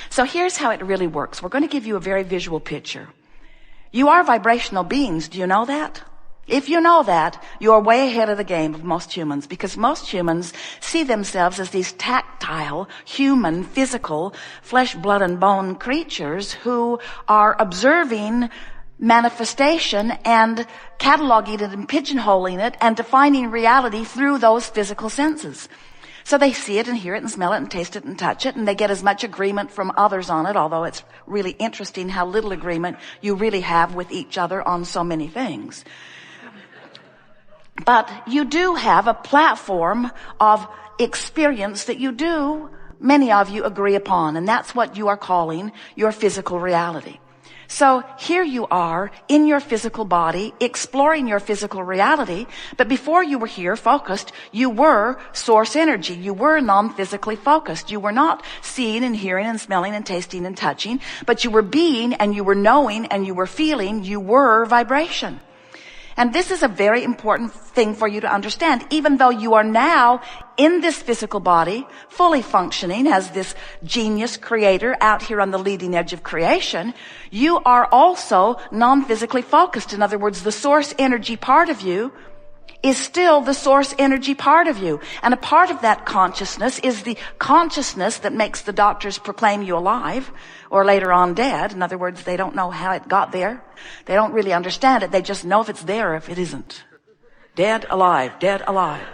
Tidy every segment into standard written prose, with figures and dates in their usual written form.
So here's how it really works. We're going to give you a very visual picture. You are vibrational beings. Do you know that? If you know that, you're way ahead of the game of most humans, because most humans see themselves as these tactile, human, physical, flesh, blood, and bone creatures who are observing manifestation and cataloging it and pigeonholing it and defining reality through those physical senses. So they see it and hear it and smell it and taste it and touch it, and they get as much agreement from others on it, although it's really interesting how little agreement you really have with each other on so many things. But you do have a platform of experience that many of you agree upon, and that's what you are calling your physical reality. So here you are in your physical body, exploring your physical reality, but before you were here focused, you were source energy. You were non-physically focused. You were not seeing and hearing and smelling and tasting and touching, but you were being and you were knowing and you were feeling. You were vibration. And this is a very important thing for you to understand. Even though you are now in this physical body, fully functioning as this genius creator out here on the leading edge of creation, you are also non-physically focused. In other words, the source energy part of you is still the source energy part of you. And a part of that consciousness is the consciousness that makes the doctors proclaim you alive or later on dead. In other words, they don't know how it got there. They don't really understand it. They just know if it's there or if it isn't. Dead, alive, dead, alive.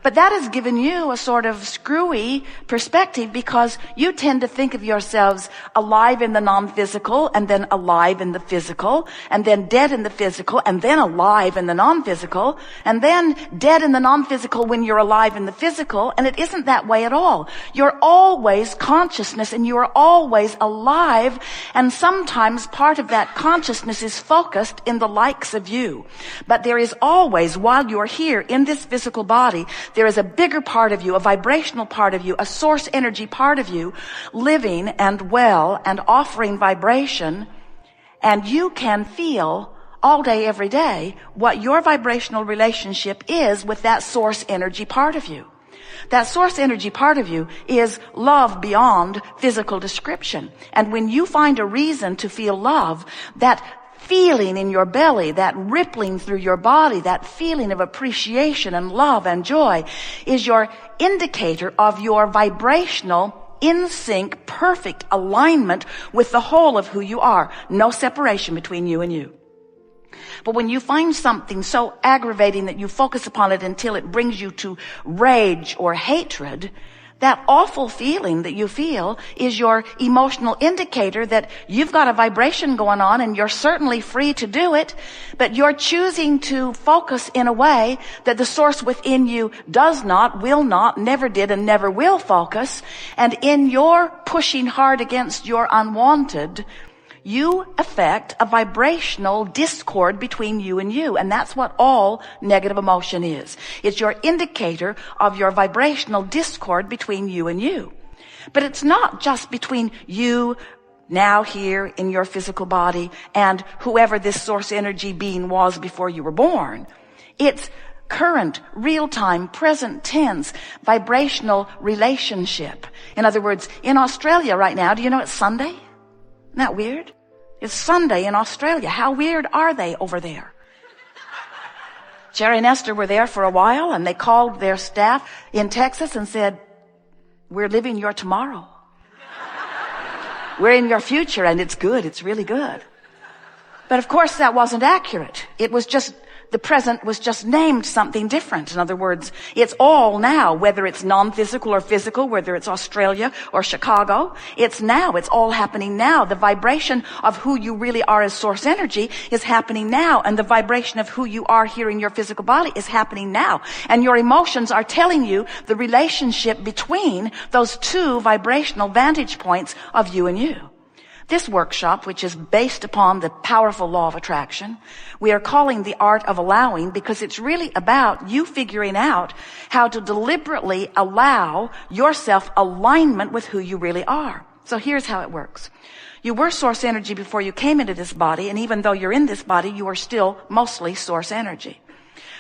But that has given you a sort of screwy perspective, because you tend to think of yourselves alive in the non-physical, and then alive in the physical, and then dead in the physical, and then alive in the non-physical, and then dead in the non-physical when you're alive in the physical. And it isn't that way at all. You're always consciousness, and you are always alive. And sometimes part of that consciousness is focused in the likes of you. But there is always, while you're here in this physical body, there is a bigger part of you, a vibrational part of you, a source energy part of you, living and well and offering vibration. And you can feel all day, every day, what your vibrational relationship is with that source energy part of you. That source energy part of you is love beyond physical description. And when you find a reason to feel love, that feeling in your belly, that rippling through your body, that feeling of appreciation and love and joy is your indicator of your vibrational, in sync, perfect alignment with the whole of who you are. No separation between you and you. But when you find something so aggravating that you focus upon it until it brings you to rage or hatred, that awful feeling that you feel is your emotional indicator that you've got a vibration going on, and you're certainly free to do it, but you're choosing to focus in a way that the source within you does not, will not, never did, and never will focus. And in your pushing hard against your unwanted, you affect a vibrational discord between you and you. And that's what all negative emotion is. It's your indicator of your vibrational discord between you and you. But it's not just between you now here in your physical body and whoever this source energy being was before you were born. It's current, real-time, present tense, vibrational relationship. In other words, in Australia right now, do you know it's Sunday? Isn't that weird? It's Sunday in Australia. How weird are they over there? Jerry and Esther were there for a while, and they called their staff in Texas and said, "We're living your tomorrow. We're in your future, and it's good. It's really good." But of course that wasn't accurate. It was just, the present was just named something different. In other words, it's all now, whether it's non-physical or physical, whether it's Australia or Chicago. It's now. It's all happening now. The vibration of who you really are as source energy is happening now. And the vibration of who you are here in your physical body is happening now. And your emotions are telling you the relationship between those two vibrational vantage points of you and you. This workshop, which is based upon the powerful law of attraction, we are calling the art of allowing, because it's really about you figuring out how to deliberately allow yourself alignment with who you really are. So here's how it works. You were source energy before you came into this body, and even though you're in this body, you are still mostly source energy.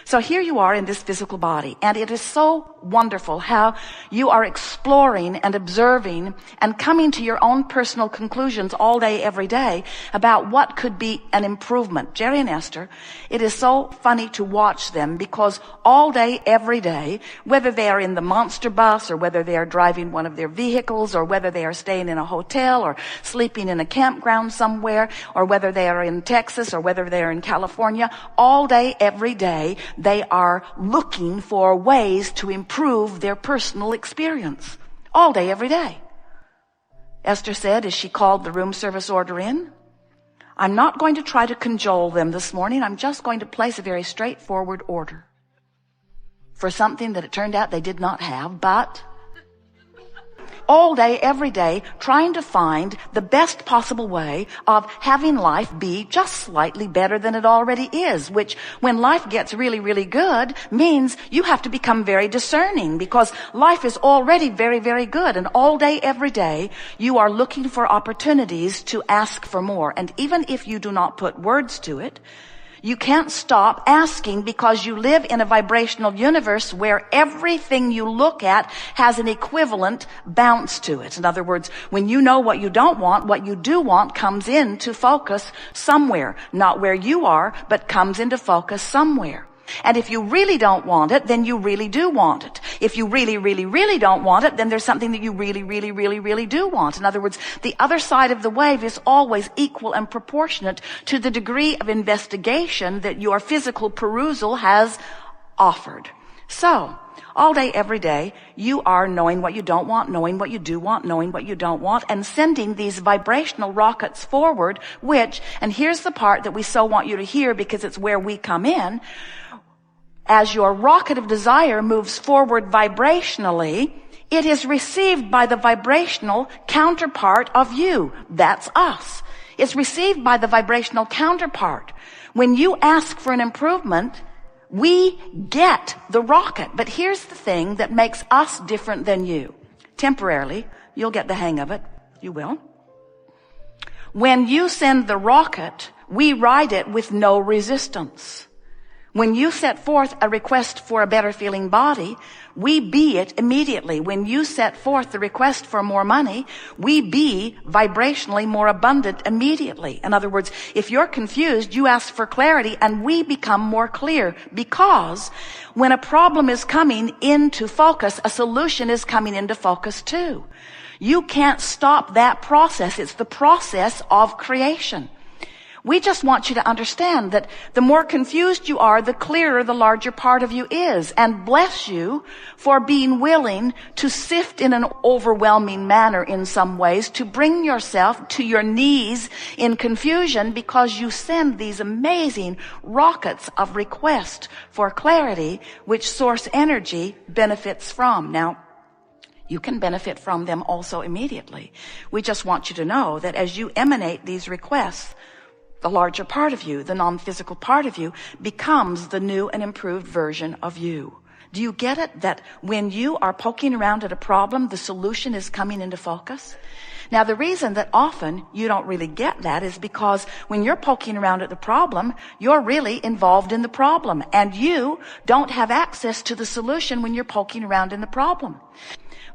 So here you are in this physical body, and it is so wonderful how you are exploring and observing and coming to your own personal conclusions all day, every day about what could be an improvement. Jerry and Esther, it is so funny to watch them because all day, every day, whether they are in the monster bus or whether they are driving one of their vehicles or whether they are staying in a hotel or sleeping in a campground somewhere or whether they are in Texas or whether they are in California, all day, every day, they are looking for ways to improve their personal experience. All day, every day. Esther said as she called the room service order in, I'm not going to try to cajole them this morning. I'm just going to place a very straightforward order for something that it turned out they did not have, but all day, every day, trying to find the best possible way of having life be just slightly better than it already is, which when life gets really, really good means you have to become very discerning because life is already very, very good. And all day, every day, you are looking for opportunities to ask for more. And even if you do not put words to it, you can't stop asking because you live in a vibrational universe where everything you look at has an equivalent bounce to it. In other words, when you know what you don't want, what you do want comes into focus somewhere. Not where you are, but comes into focus somewhere. And if you really don't want it, then you really do want it. If you really, really, really don't want it, then there's something that you really, really, really, really do want. In other words, the other side of the wave is always equal and proportionate to the degree of investigation that your physical perusal has offered. So, all day, every day, you are knowing what you don't want, knowing what you do want, knowing what you don't want, and sending these vibrational rockets forward, which, and here's the part that we so want you to hear because it's where we come in, as your rocket of desire moves forward vibrationally, it is received by the vibrational counterpart of you. That's us. It's received by the vibrational counterpart. When you ask for an improvement, we get the rocket. But here's the thing that makes us different than you. Temporarily, you'll get the hang of it. You will. When you send the rocket, we ride it with no resistance. When you set forth a request for a better feeling body, we be it immediately. When you set forth the request for more money, we be vibrationally more abundant immediately. In other words, if you're confused, you ask for clarity and we become more clear because when a problem is coming into focus, a solution is coming into focus too. You can't stop that process. It's the process of creation. We just want you to understand that the more confused you are, the clearer the larger part of you is. And bless you for being willing to sift in an overwhelming manner in some ways, to bring yourself to your knees in confusion because you send these amazing rockets of request for clarity, which source energy benefits from. Now, you can benefit from them also immediately. We just want you to know that as you emanate these requests, the larger part of you, the non-physical part of you, becomes the new and improved version of you. Do you get it? That when you are poking around at a problem, the solution is coming into focus? Now, the reason that often you don't really get that is because when you're poking around at the problem, you're really involved in the problem. And you don't have access to the solution when you're poking around in the problem.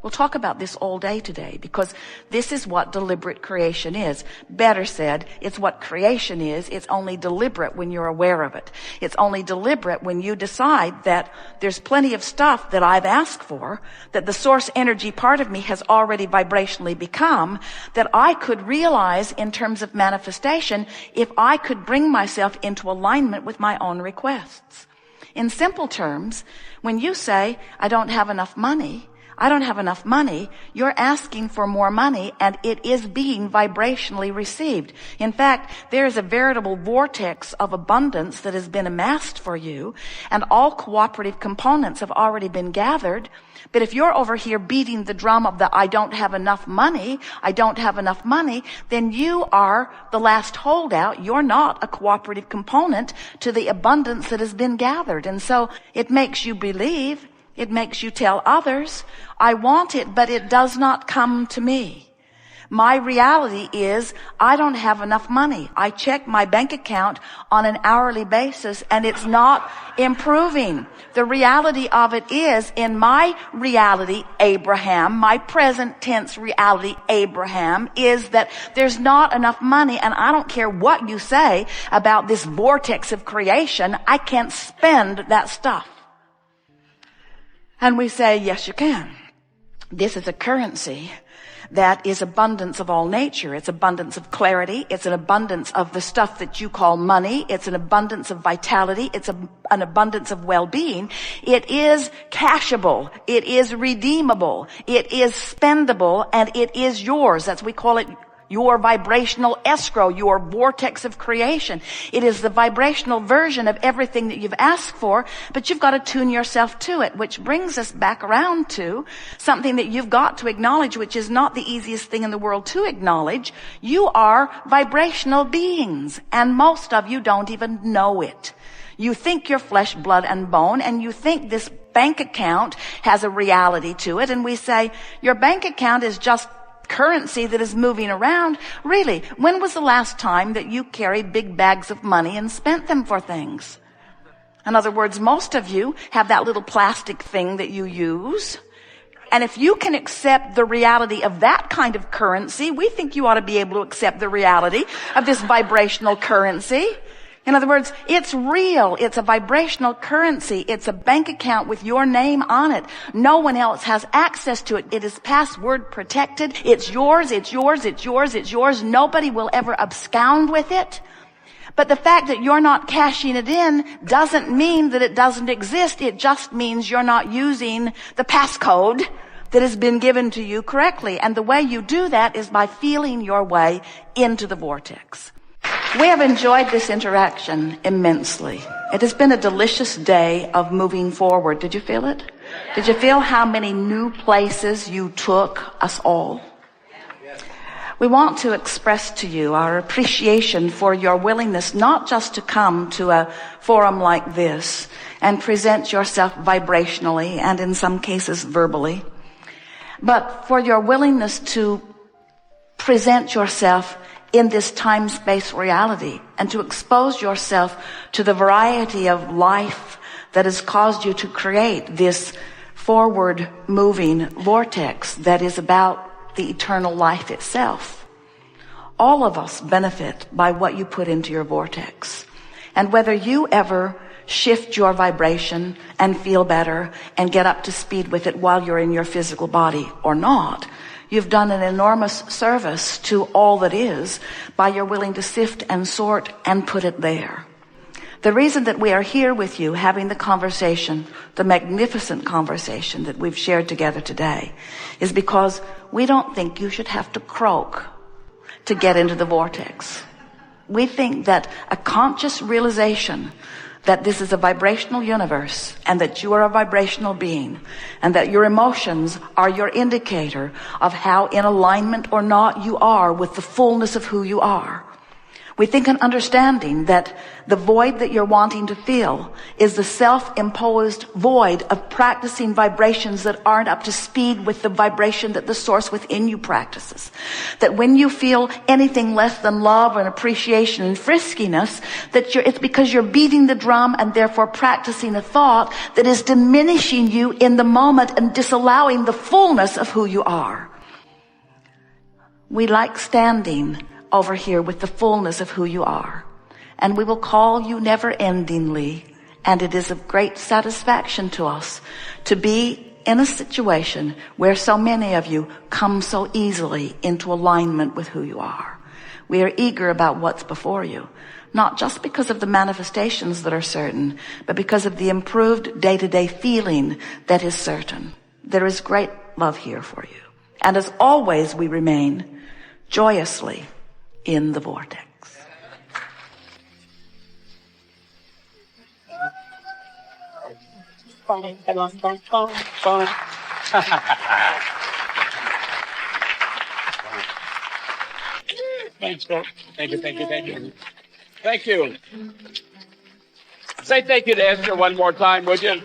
We'll talk about this all day today because this is what deliberate creation is. Better said, it's what creation is. It's only deliberate when you're aware of it. It's only deliberate when you decide that there's plenty of stuff that I've asked for, that the source energy part of me has already vibrationally become, that I could realize in terms of manifestation if I could bring myself into alignment with my own requests. In simple terms, when you say, I don't have enough money, you're asking for more money and it is being vibrationally received. In fact, there is a veritable vortex of abundance that has been amassed for you and all cooperative components have already been gathered. But if you're over here beating the drum of the I don't have enough money, then you are the last holdout. You're not a cooperative component to the abundance that has been gathered. And so it makes you believe, it makes you tell others, I want it, but it does not come to me. My reality is I don't have enough money. I check my bank account on an hourly basis and it's not improving. The reality of it is, in my reality, Abraham, my present tense reality, Abraham, is that there's not enough money, and I don't care what you say about this vortex of creation, I can't spend that stuff. And we say, yes, you can. This is a currency that is abundance of all nature. It's abundance of clarity. It's an abundance of the stuff that you call money. It's an abundance of vitality. It's an abundance of well-being. It is cashable. It is redeemable. It is spendable, and it is yours. That's, we call it your vibrational escrow, your vortex of creation. It is the vibrational version of everything that you've asked for, but you've got to tune yourself to it, which brings us back around to something that you've got to acknowledge, which is not the easiest thing in the world to acknowledge. You are vibrational beings, and most of you don't even know it. You think you're flesh, blood, and bone, and you think this bank account has a reality to it, and we say, your bank account is just currency that is moving around. Really, when was the last time that you carried big bags of money and spent them for things? In other words, most of you have that little plastic thing that you use. And if you can accept the reality of that kind of currency, we think you ought to be able to accept the reality of this vibrational currency. In other words, it's real. It's a vibrational currency. It's a bank account with your name on it. No one else has access to it. It is password protected. It's yours. It's yours. It's yours. It's yours. Nobody will ever abscond with it. But the fact that you're not cashing it in doesn't mean that it doesn't exist. It just means you're not using the passcode that has been given to you correctly. And the way you do that is by feeling your way into the vortex. We have enjoyed this interaction immensely. It has been a delicious day of moving forward. Did you feel it? Did you feel how many new places you took us all? We want to express to you our appreciation for your willingness not just to come to a forum like this and present yourself vibrationally and in some cases verbally, but for your willingness to present yourself in this time-space reality and to expose yourself to the variety of life that has caused you to create this forward-moving vortex that is about the eternal life itself. All of us benefit by what you put into your vortex. And whether you ever shift your vibration and feel better and get up to speed with it while you're in your physical body or not, you've done an enormous service to all that is by your willing to sift and sort and put it there. The reason that we are here with you having the conversation, the magnificent conversation that we've shared together today, is because we don't think you should have to croak to get into the vortex. We think that a conscious realization that this is a vibrational universe and that you are a vibrational being and that your emotions are your indicator of how in alignment or not you are with the fullness of who you are. We think an understanding that the void that you're wanting to fill is the self-imposed void of practicing vibrations that aren't up to speed with the vibration that the source within you practices. That when you feel anything less than love and appreciation and friskiness, that it's because you're beating the drum and therefore practicing a thought that is diminishing you in the moment and disallowing the fullness of who you are. We like standing over here with the fullness of who you are. And we will call you never-endingly. And it is of great satisfaction to us to be in a situation where so many of you come so easily into alignment with who you are. We are eager about what's before you, not just because of the manifestations that are certain, but because of the improved day-to-day feeling that is certain. There is great love here for you. And as always, we remain joyously in the vortex. Thanks, sir. Thank you. Thank you. Say thank you to Esther one more time, would you?